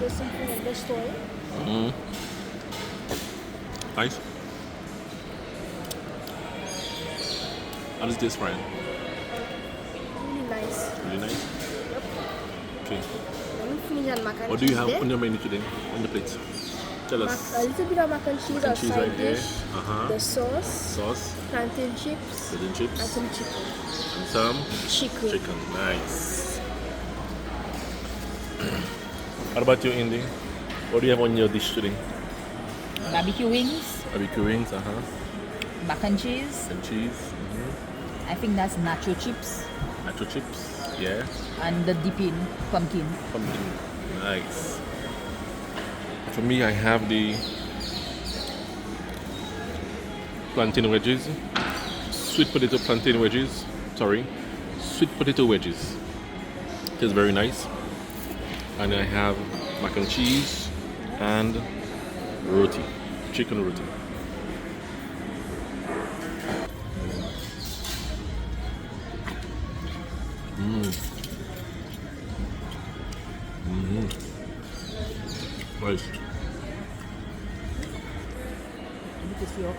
There's something in the store. Mm. Nice. How does it taste, Ryan? Really nice. Really nice. Yep. Okay. Let me finish on mac and What do you cheese have there. on your menu today? On the plate? Tell us. A little bit of mac and cheese, Mac and or cheese side right there. dish, Uh-huh. the sauce, Sauce, plantain chips, bread and and chips, some chicken. and some Chicken. chicken. Nice. What about you, Indy? What do you have on your dish today? Barbecue wings, Barbecue wings, mac and cheese. and cheese, I think that's nacho chips nacho chips, yeah, and the dipping pumpkin. pumpkin. Nice. For me, I have the plantain wedges, sweet potato plantain wedges. Sorry, sweet potato wedges. It is very nice. And I have mac and cheese and roti, chicken roti. Nice. Look at your